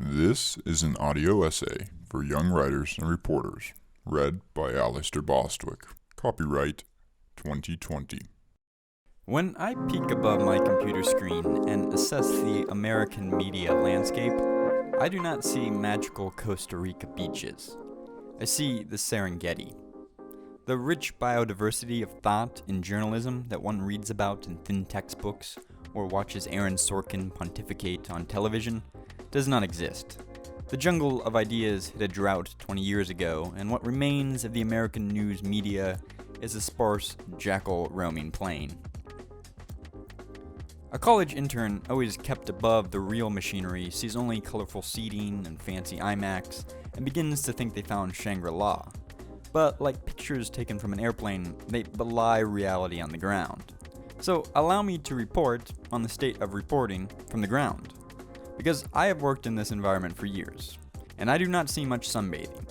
This is an audio essay for young writers and reporters, read by Alastair Bostwick. Copyright 2020. When I peek above my computer screen and assess the American media landscape, I do not see magical Costa Rica beaches. I see the Serengeti. The rich biodiversity of thought in journalism that one reads about in thin textbooks or watches Aaron Sorkin pontificate on television does not exist. The jungle of ideas hit a drought 20 years ago, and what remains of the American news media is a sparse jackal roaming plain. A college intern always kept above the real machinery sees only colorful seating and fancy IMAX and begins to think they found Shangri-La. But like pictures taken from an airplane, they belie reality on the ground. So allow me to report on the state of reporting from the ground. Because I have worked in this environment for years, and I do not see much sunbathing.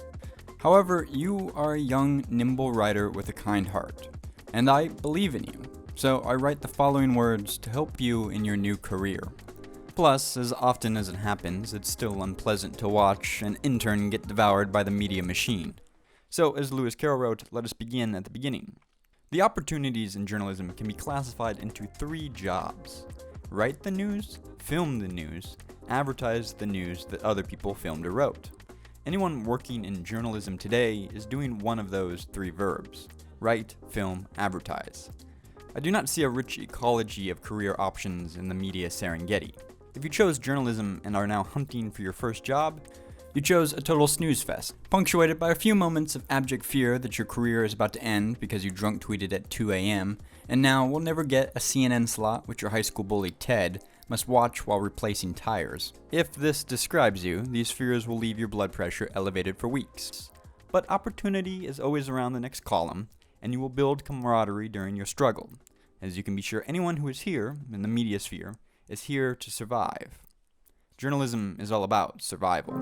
However, you are a young, nimble writer with a kind heart, and I believe in you, so I write the following words to help you in your new career. Plus, as often as it happens, it's still unpleasant to watch an intern get devoured by the media machine. So, as Lewis Carroll wrote, let us begin at the beginning. The opportunities in journalism can be classified into 3 jobs: write the news, film the news, advertise the news that other people filmed or wrote. Anyone working in journalism today is doing one of those 3 verbs: write, film, advertise. I do not see a rich ecology of career options in the media Serengeti. If you chose journalism and are now hunting for your first job, you chose a total snooze fest, punctuated by a few moments of abject fear that your career is about to end because you drunk tweeted at 2 a.m., and now will never get a CNN slot which your high school bully Ted must watch while replacing tires. If this describes you, these fears will leave your blood pressure elevated for weeks. But opportunity is always around the next column, and you will build camaraderie during your struggle, as you can be sure anyone who is here, in the media sphere, is here to survive. Journalism is all about survival.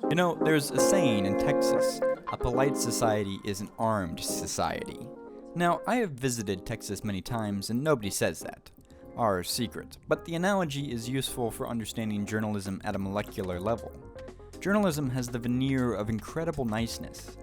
You know, there's a saying in Texas, a polite society is an armed society. Now, I have visited Texas many times and nobody says that. Our secret. But the analogy is useful for understanding journalism at a molecular level. Journalism has the veneer of incredible niceness.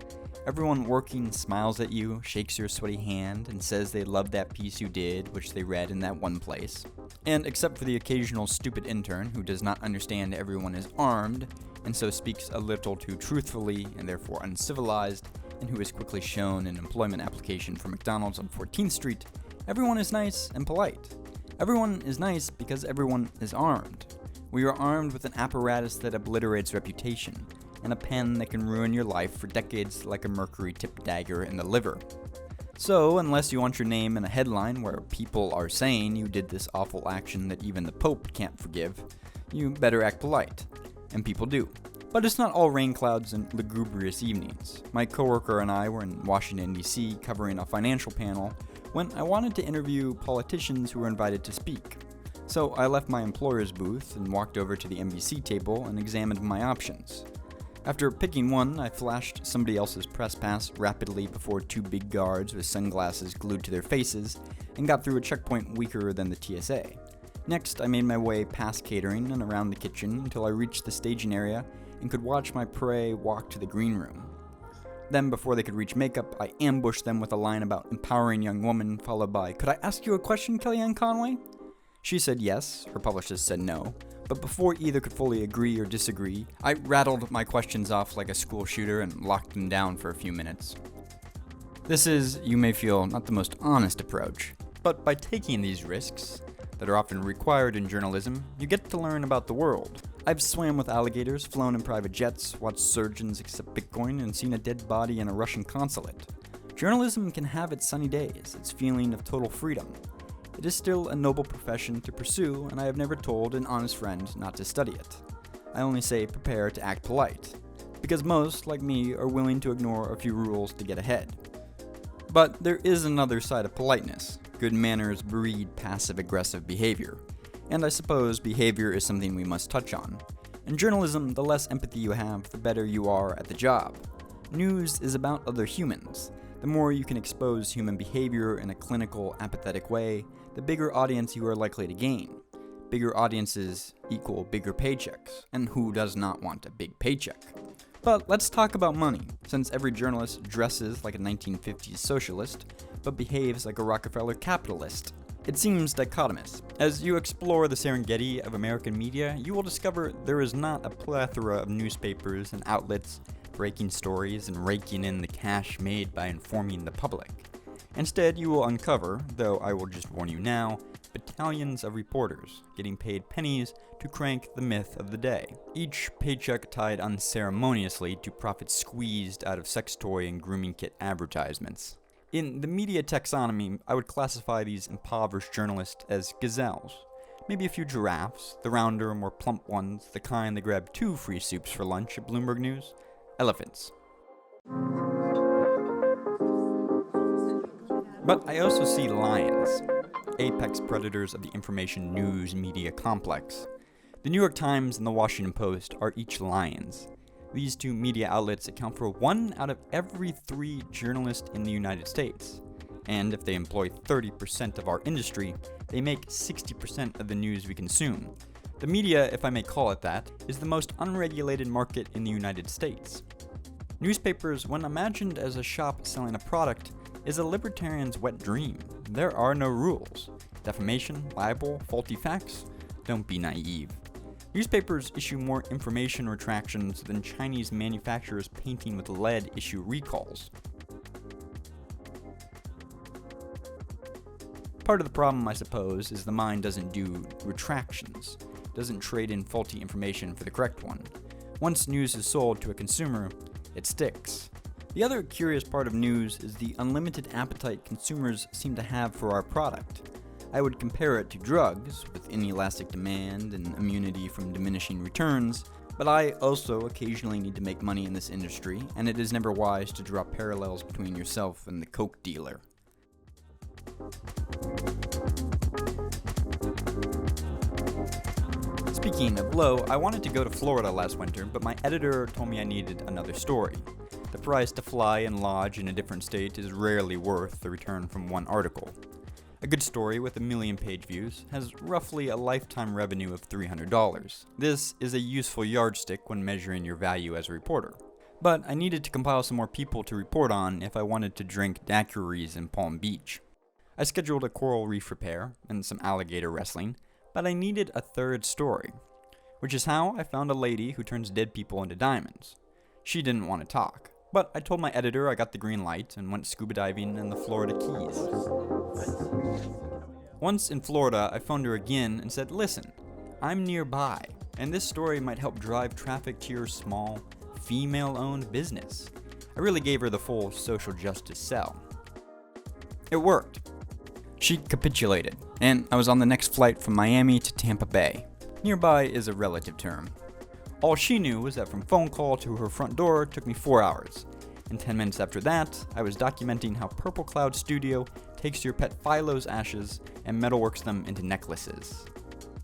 Everyone working smiles at you, shakes your sweaty hand, and says they love that piece you did, which they read in that one place. And except for the occasional stupid intern who does not understand everyone is armed, and so speaks a little too truthfully and therefore uncivilized, and who is quickly shown an employment application for McDonald's on 14th Street, everyone is nice and polite. Everyone is nice because everyone is armed. We are armed with an apparatus that obliterates reputation, and a pen that can ruin your life for decades like a mercury-tipped dagger in the liver. So, unless you want your name in a headline where people are saying you did this awful action that even the Pope can't forgive, you better act polite. And people do. But it's not all rain clouds and lugubrious evenings. My coworker and I were in Washington, D.C. covering a financial panel when I wanted to interview politicians who were invited to speak. So I left my employer's booth and walked over to the NBC table and examined my options. After picking one, I flashed somebody else's press pass rapidly before 2 big guards with sunglasses glued to their faces and got through a checkpoint weaker than the TSA. Next, I made my way past catering and around the kitchen until I reached the staging area and could watch my prey walk to the green room. Then, before they could reach makeup, I ambushed them with a line about empowering young woman, followed by, "Could I ask you a question, Kellyanne Conway?" She said yes, her publicist said no, but before either could fully agree or disagree, I rattled my questions off like a school shooter and locked them down for a few minutes. This is, you may feel, not the most honest approach, but by taking these risks, that are often required in journalism, you get to learn about the world. I've swam with alligators, flown in private jets, watched surgeons accept Bitcoin, and seen a dead body in a Russian consulate. Journalism can have its sunny days, its feeling of total freedom. It is still a noble profession to pursue, and I have never told an honest friend not to study it. I only say prepare to act polite, because most, like me, are willing to ignore a few rules to get ahead. But there is another side of politeness. Good manners breed passive-aggressive behavior, and I suppose behavior is something we must touch on. In journalism, the less empathy you have, the better you are at the job. News is about other humans. The more you can expose human behavior in a clinical, apathetic way, the bigger audience you are likely to gain. Bigger audiences equal bigger paychecks, and who does not want a big paycheck? But let's talk about money, since every journalist dresses like a 1950s socialist, but behaves like a Rockefeller capitalist. It seems dichotomous. As you explore the Serengeti of American media, you will discover there is not a plethora of newspapers and outlets breaking stories and raking in the cash made by informing the public. Instead, you will uncover, though I will just warn you now, battalions of reporters getting paid pennies to crank the myth of the day. Each paycheck tied unceremoniously to profits squeezed out of sex toy and grooming kit advertisements. In the media taxonomy, I would classify these impoverished journalists as gazelles. Maybe a few giraffes, the rounder, more plump ones, the kind that grab 2 free soups for lunch at Bloomberg News. Elephants. But I also see lions, apex predators of the information news media complex. The New York Times and the Washington Post are each lions. These 2 media outlets account for 1 out of every 3 journalists in the United States. And if they employ 30% of our industry, they make 60% of the news we consume. The media, if I may call it that, is the most unregulated market in the United States. Newspapers, when imagined as a shop selling a product, is a libertarian's wet dream. There are no rules. Defamation, libel, faulty facts? Don't be naive. Newspapers issue more information retractions than Chinese manufacturers painting with lead issue recalls. Part of the problem, I suppose, is the mind doesn't do retractions, doesn't trade in faulty information for the correct one. Once news is sold to a consumer, it sticks. The other curious part of news is the unlimited appetite consumers seem to have for our product. I would compare it to drugs, with inelastic demand and immunity from diminishing returns, but I also occasionally need to make money in this industry, and it is never wise to draw parallels between yourself and the coke dealer. Speaking of low, I wanted to go to Florida last winter, but my editor told me I needed another story. The price to fly and lodge in a different state is rarely worth the return from one article. A good story with 1 million page views has roughly a lifetime revenue of $300. This is a useful yardstick when measuring your value as a reporter. But I needed to compile some more people to report on if I wanted to drink daiquiris in Palm Beach. I scheduled a coral reef repair and some alligator wrestling, but I needed a third story, which is how I found a lady who turns dead people into diamonds. She didn't want to talk, but I told my editor I got the green light and went scuba diving in the Florida Keys. Once in Florida, I phoned her again and said, "Listen, I'm nearby, and this story might help drive traffic to your small, female-owned business." I really gave her the full social justice sell. It worked. She capitulated, and I was on the next flight from Miami to Tampa Bay. Nearby is a relative term. All she knew was that from phone call to her front door took me 4 hours, and 10 minutes after that, I was documenting how Purple Cloud Studio takes your pet Philo's ashes and metalworks them into necklaces.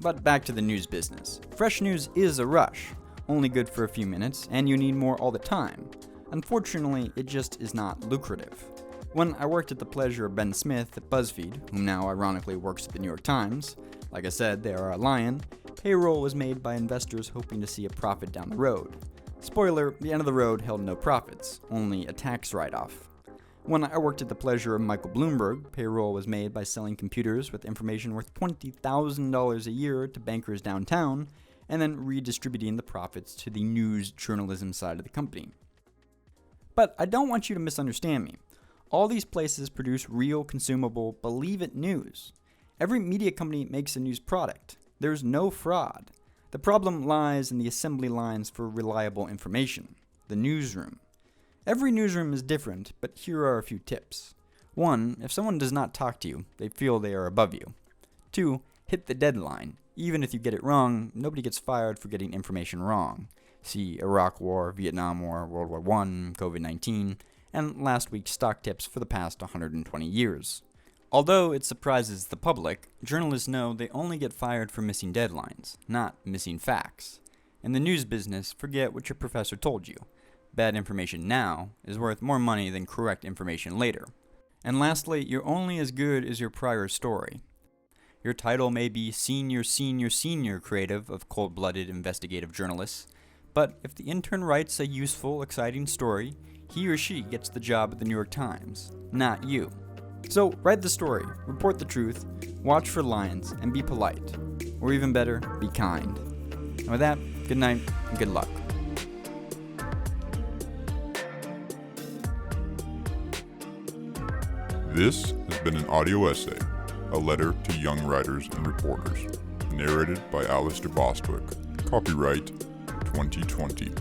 But back to the news business. Fresh news is a rush, only good for a few minutes, and you need more all the time. Unfortunately, it just is not lucrative. When I worked at the pleasure of Ben Smith at BuzzFeed, whom now ironically works at the New York Times, like I said, they are a lion, payroll was made by investors hoping to see a profit down the road. Spoiler, the end of the road held no profits, only a tax write-off. When I worked at the pleasure of Michael Bloomberg, payroll was made by selling computers with information worth $20,000 a year to bankers downtown, and then redistributing the profits to the news journalism side of the company. But I don't want you to misunderstand me. All these places produce real, consumable, believe-it news. Every media company makes a news product. There's no fraud. The problem lies in the assembly lines for reliable information, the newsroom. Every newsroom is different, but here are a few tips. 1, if someone does not talk to you, they feel they are above you. 2, hit the deadline. Even if you get it wrong, nobody gets fired for getting information wrong. See Iraq War, Vietnam War, World War I, COVID-19, and last week's stock tips for the past 120 years. Although it surprises the public, journalists know they only get fired for missing deadlines, not missing facts. In the news business, forget what your professor told you. Bad information now is worth more money than correct information later. And lastly, you're only as good as your prior story. Your title may be Senior Creative of Cold-Blooded Investigative Journalists, but if the intern writes a useful, exciting story, he or she gets the job at the New York Times, not you. So write the story, report the truth, watch for lines, and be polite. Or even better, be kind. And with that, good night and good luck. This has been an audio essay, A Letter to Young Writers and Reporters, narrated by Alastair Bostwick. Copyright 2020.